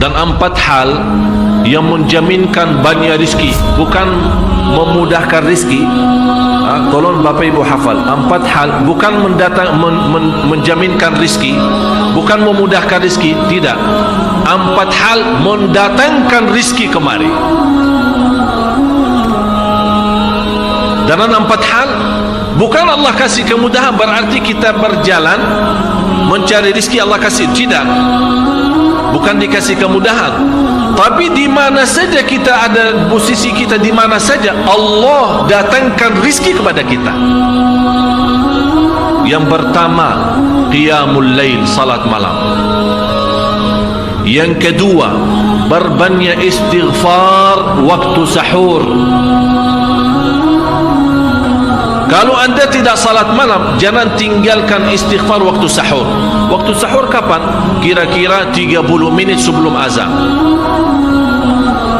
dan 4 hal yang menjaminkan banyak rizki, bukan memudahkan rizki. Tolong Bapak Ibu hafal, 4 hal bukan menjaminkan rizki, bukan memudahkan rizki, tidak. 4 hal mendatangkan rizki kemari. Dan 4 hal bukan Allah kasih kemudahan berarti kita berjalan mencari rizki Allah kasih, tidak. Bukan dikasih kemudahan, tapi di mana saja kita ada, posisi kita di mana saja, Allah datangkan rizki kepada kita. Yang pertama, qiyamul lail, salat malam. Yang kedua, berbanyak istighfar waktu sahur. Kalau anda tidak salat malam, jangan tinggalkan istighfar waktu sahur. Waktu sahur kapan? Kira-kira 30 minit sebelum azan.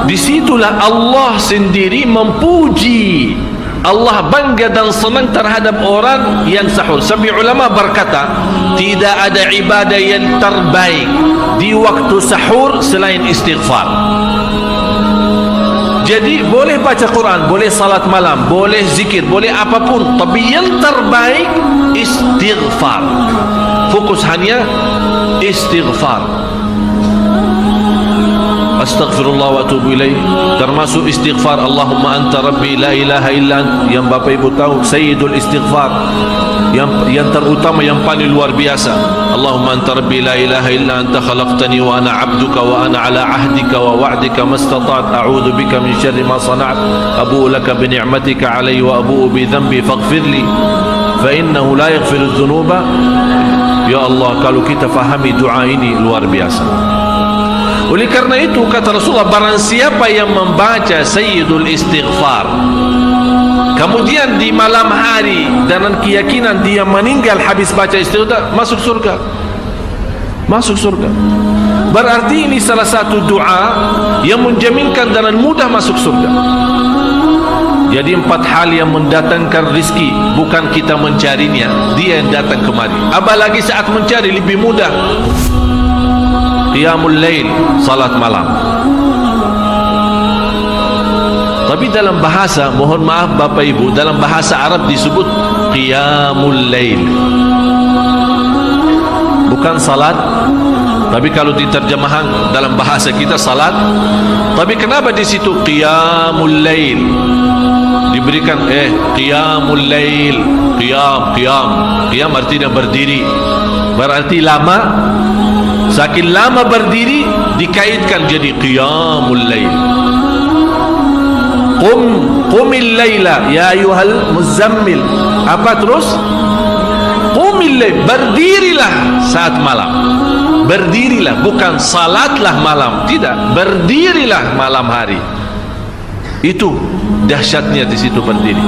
Disitulah Allah sendiri memuji, Allah bangga dan senang terhadap orang yang sahur. Sampai ulama berkata, tidak ada ibadah yang terbaik di waktu sahur selain istighfar. Jadi boleh baca Quran, boleh salat malam, boleh zikir, boleh apapun, tapi yang terbaik istighfar. Fokus hanya istighfar. Astaghfirullah wa atubu ilaih, termasuk istighfar Allahumma anta rabbi la ilaha illa ant, yang Bapak Ibu tahu sayyidul istighfar, yang terutama, yang paling luar biasa. Allahumma anta rabbi la ilaha illa anta khalaqtani wa ana abduka wa ana ala ahdika wa wa'dika mastata'at a'udhu bika min syarri ma sana'at abu'u laka bi ni'matika alayya wa abu'u bi dhanbi faghfirli fa innahu la yaghfiru dhunuba. Ya Allah, kalau kita fahami doa ini luar biasa. Oleh karena itu kata Rasulullah, barang siapa yang membaca sayyidul istighfar kemudian di malam hari dengan keyakinan dia meninggal habis baca istighfar, masuk surga. Masuk surga. Berarti ini salah satu doa yang menjaminkan dengan mudah masuk surga. Jadi 4 hal yang mendatangkan rizki, bukan kita mencarinya, dia yang datang kemari. Apalagi saat mencari lebih mudah. Qiyamul lail, salat malam. Tapi dalam bahasa, mohon maaf Bapak Ibu, dalam bahasa Arab disebut qiyamul lail, bukan salat. Tapi kalau diterjemahan dalam bahasa kita salat. Tapi kenapa di situ qiyamul lail diberikan qiyamul lail? Qiyam artinya berdiri, berarti lama. Saking lama berdiri dikaitkan jadi qiyamul lail. Qumil laila ya ayyuhal muzammil. Apa terus? Qumil lail, berdirilah saat malam. Berdirilah, bukan salatlah malam, tidak, berdirilah malam hari. Itu dahsyatnya di situ berdiri.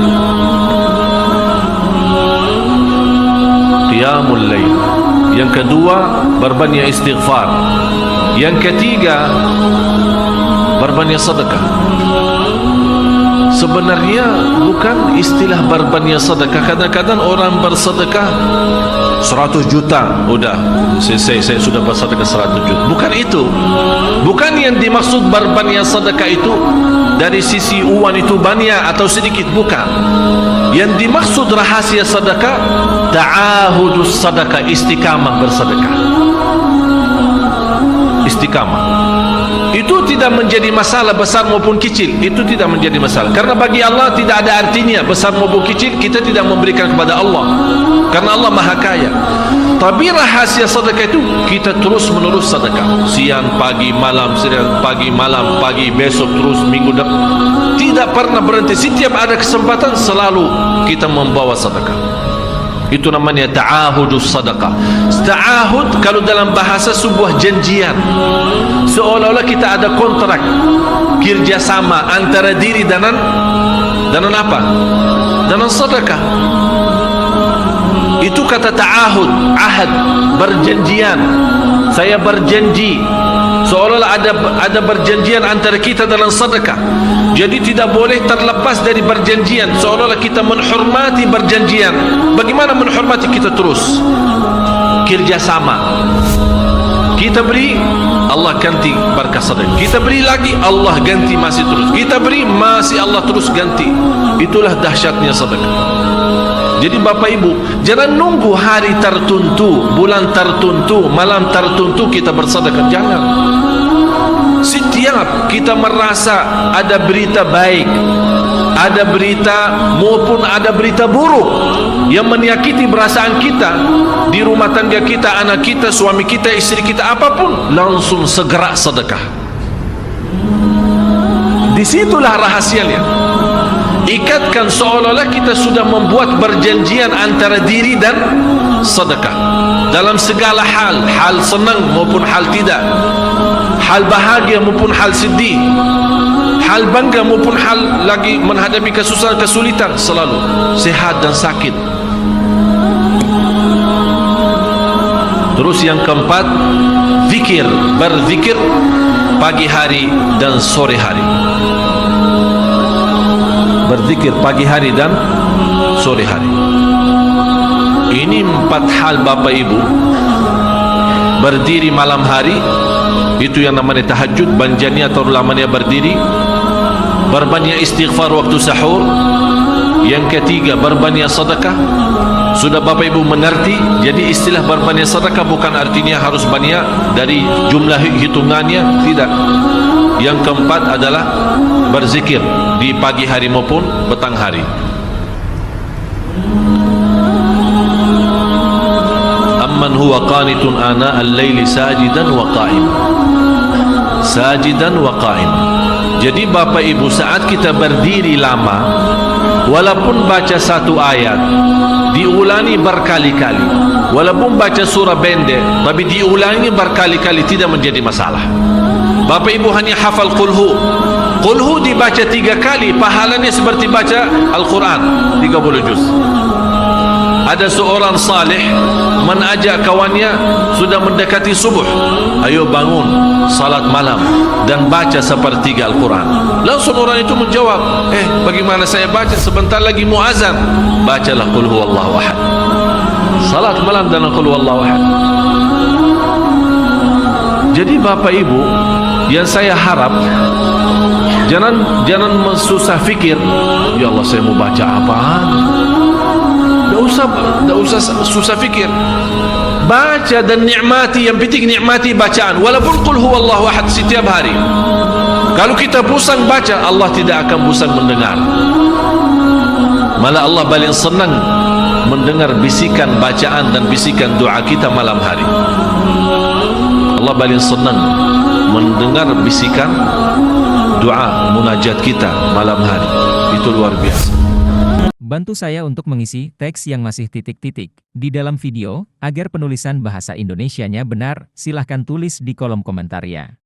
Qiyamul lail. Yang kedua, berbanyak istighfar. Yang ketiga, berbanyak sedekah. Sebenarnya bukan istilah berbanyak sedekah. Kadang-kadang orang bersedekah 100 juta, udah saya sudah bersedekah 100 juta. Bukan itu. Bukan yang dimaksud berbanyak sedekah itu dari sisi uang itu banyak atau sedikit, bukan. Yang dimaksud rahasia sedekah, ta'ahudus sedekah, istiqamah bersedekah. Istiqamah itu tidak menjadi masalah besar maupun kecil, itu tidak menjadi masalah, karena bagi Allah tidak ada artinya besar maupun kecil. Kita tidak memberikan kepada Allah karena Allah maha kaya. Tapi rahasia sedekah itu kita terus menerus sedekah, siang pagi malam, siang pagi malam, pagi besok terus, minggu depan, tidak pernah berhenti. Setiap ada kesempatan selalu kita membawa sedekah. Itu namanya ta'ahudus sedekah. Ta'ahud kalau dalam bahasa sebuah janjian, seolah-olah kita ada kontrak kerjasama antara diri dan apa? Dengan sedekah. Itu kata ta'ahud, ahad, berjanjian. Saya berjanji, seolah-olah ada perjanjian antara kita dalam sedekah. Jadi tidak boleh terlepas dari perjanjian, seolah-olah kita menghormati perjanjian. Bagaimana menghormati? Kita terus kerjasama. Kita beri, Allah ganti berkah sedekah. Kita beri lagi, Allah ganti masih terus. Kita beri, masih Allah terus ganti. Itulah dahsyatnya sedekah. Jadi Bapak Ibu, jangan nunggu hari tertentu, bulan tertentu, malam tertentu kita bersedekah. Jangan. Setiap kita merasa ada berita baik, ada berita maupun ada berita buruk yang menyakiti perasaan kita di rumah tangga kita, anak kita, suami kita, istri kita, apapun, langsung segera sedekah. Disitulah rahasianya. Ikatkan seolah-olah kita sudah membuat perjanjian antara diri dan sedekah dalam segala hal, hal senang maupun hal tidak, hal bahagia maupun hal sedih, hal bangga maupun hal lagi menghadapi kesusahan, kesulitan, selalu sehat dan sakit. Terus yang keempat, zikir, berzikir pagi hari dan sore hari. Berzikir pagi hari dan sore hari. Ini 4 hal Bapak Ibu. Berdiri malam hari, itu yang namanya tahajud, banjani atau lamanya berdiri. Berbanyak istighfar waktu sahur. Yang ketiga, berbanyak sedekah. Sudah Bapak Ibu mengerti. Jadi istilah berbanyak sedekah bukan artinya harus banyak dari jumlah hitungannya, tidak. Yang keempat adalah berzikir di pagi hari maupun petang hari. Amman huwa qanitun ana al-laili sajidan wa qa'im. Sajidan wa qa'im. Jadi Bapak Ibu, saat kita berdiri lama, walaupun baca satu ayat, diulangi berkali-kali. Walaupun baca surah pendek, tapi diulangi berkali-kali, tidak menjadi masalah. Bapak Ibu hanya hafal qulhu. Qulhu dibaca 3 kali, pahalanya seperti baca Al-Quran 30 juz. Ada seorang salih mengajak kawannya, sudah mendekati subuh, ayo bangun salat malam dan baca sepertiga Al-Quran. Langsung orang itu menjawab, bagaimana saya baca, sebentar lagi muazan. Bacalah qul huwallahu ahad, salat malam dan qul huwallahu ahad. Jadi Bapak Ibu, yang saya harap jangan susah fikir, ya Allah saya mau baca apa. Tidak usah susah fikir. Baca dan nikmati, yang penting nikmati bacaan. Walaupun qul huwallahu ahad setiap hari. Kalau kita pusing baca, Allah tidak akan pusing mendengar. Malah Allah paling senang mendengar bisikan bacaan dan bisikan doa kita malam hari. Allah paling senang mendengar bisikan doa munajat kita malam hari. Itu luar biasa. Bantu saya untuk mengisi teks yang masih titik-titik di dalam video, agar penulisan bahasa Indonesianya benar. Silahkan tulis di kolom komentar ya.